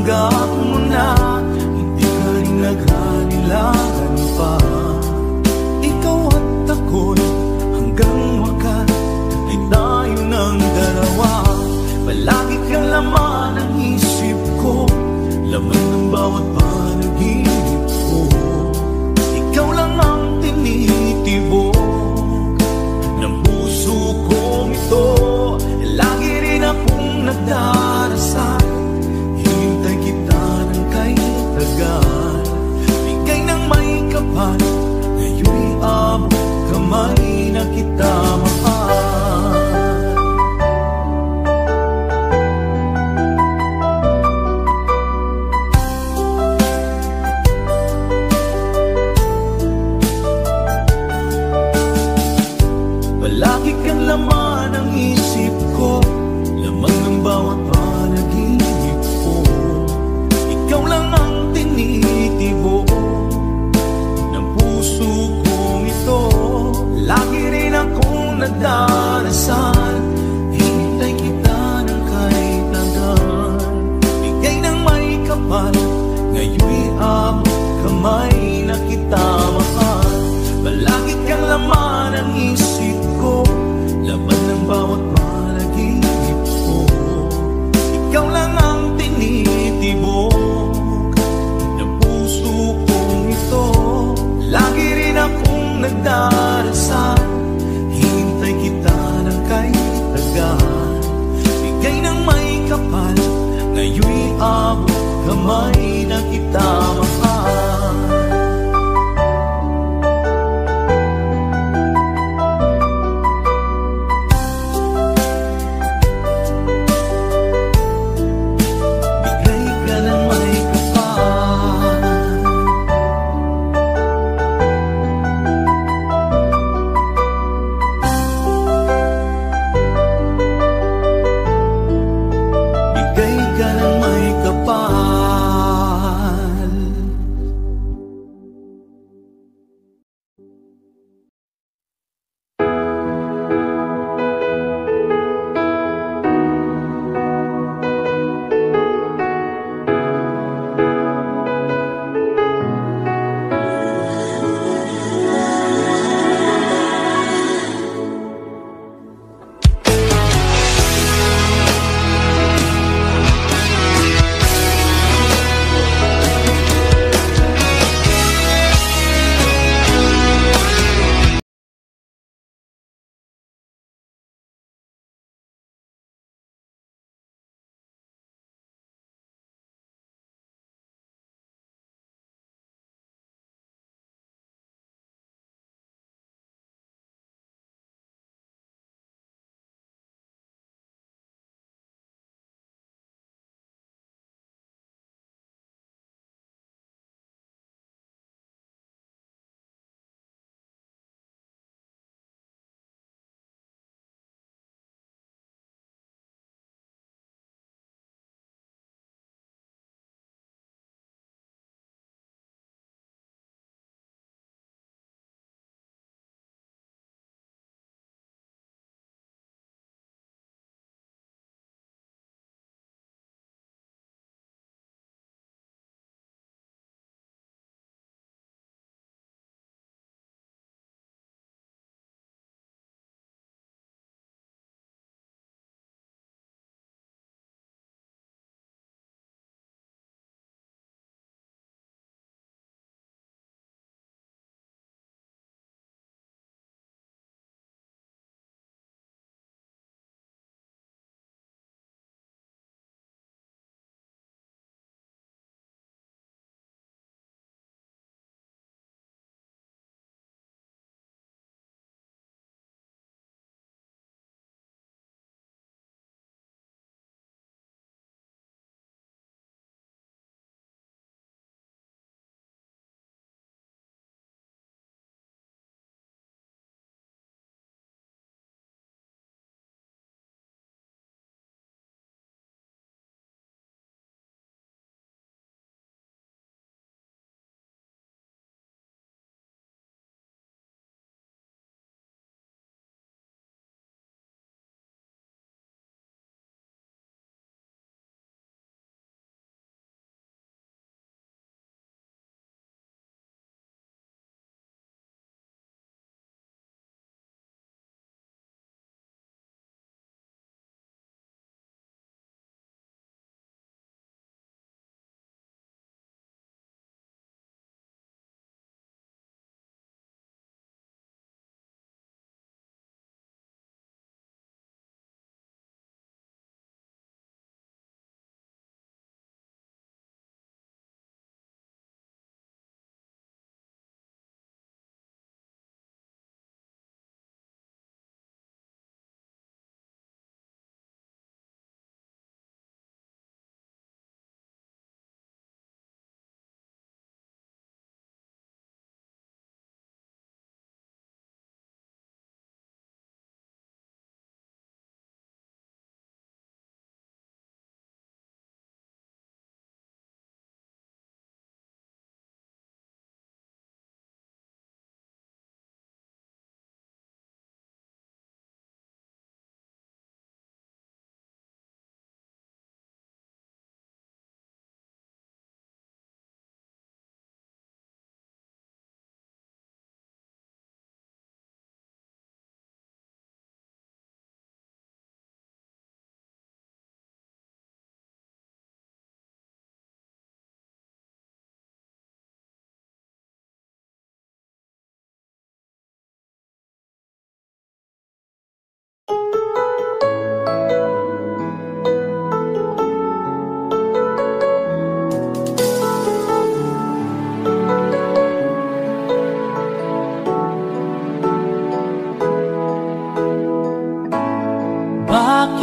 tinanggap mo na, hindi ka rin nag-anilangan pa. Ikaw at ako'y hanggang wakas ay tayo ng dalawa. Palagi kang laman ng isip ko, laman ng bawat panaginip ko. Ikaw lang ang tinitibok ng puso kong ito. Lagi rin akong nagdarasal, hinintay kita ng kay tagal. Bigay ng may kapal, ngayon'y abot kamay na kita mahal. Palagi kang laman ng isip ko, laman ng bawat panaginip ko. Ikaw lang ang tinitibok ng puso kong ito. Lagi rin akong nagdarasal, hinintay kita ng kay tagal. Bigay ng may kapal, ngayon'y abot kamay na kita mahal. Palagi kang laman ng isip ko, laman ng bawat panaginip ko. Ikaw lang ang tinitibok ng puso kong ito. Lagi rin akong nagdarasal, hintay kita ng kay tagal. Bigay ng may kapal, ngayon'y abot kamay na kita mahal.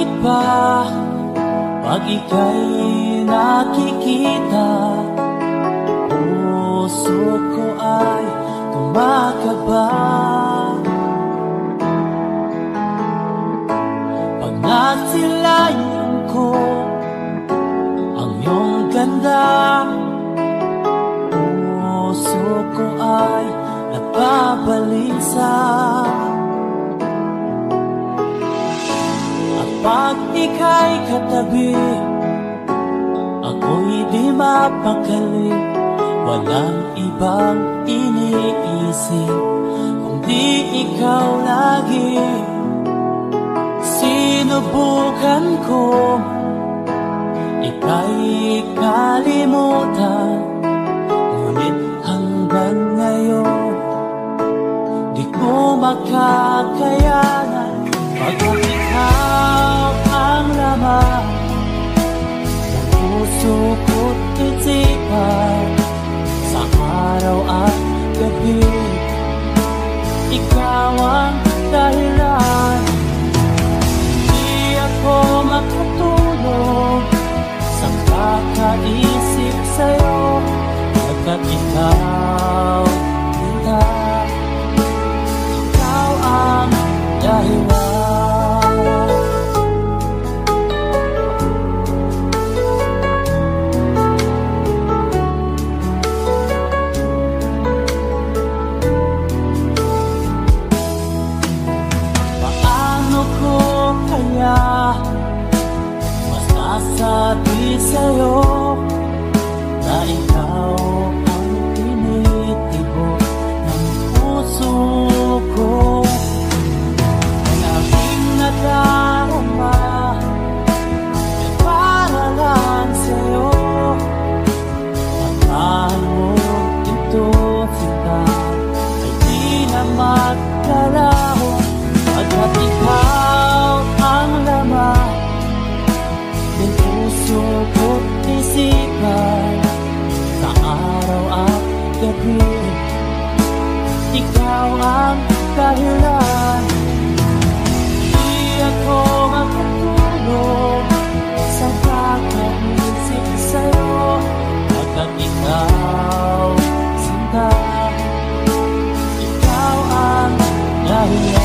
Bakit ba pag ika'y nakikita, puso ko ay kumakaba? Pag nasilayan ko ang iyong ganda, puso ko ay nagbabalisa. Pag ika'y katabi, ako'y di mapakali. Walang ibang iniisip kundi ikaw lagi. Sinubukan ko ika'y kalimutan, ngunit hanggang ngayon di ko makakayanan. Pagkat ikaw ang laman ng puso ko't isipan, sa araw at gabi ikaw ang dahilan. Di ako makatulog sa kakaisip sa'yo, pagkat ikaw, ikaw ang dahilan. Masasabi sa'yo na ikaw ang tinitibok ng puso ko. Ang aking nadarama ay para lang sa'yo. Pagkahan mo ito, sita ay di na magkalaho, pagkat ikaw ang laman ng puso ko't isipan, sa araw at gabi ikaw ang dahilan. Di ako makatulog sa kakaisip sa'yo, pagkat ikaw, sinta, ikaw ang dahilan.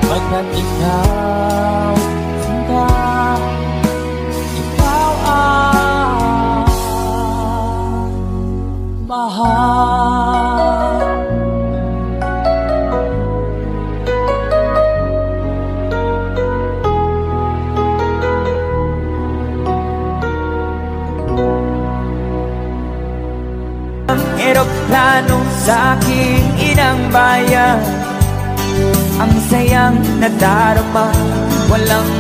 Pagkat ikaw, sinta, ikaw ang mahal. Ang eroplano sa aking inang bayan, ang sayang nadarama, walang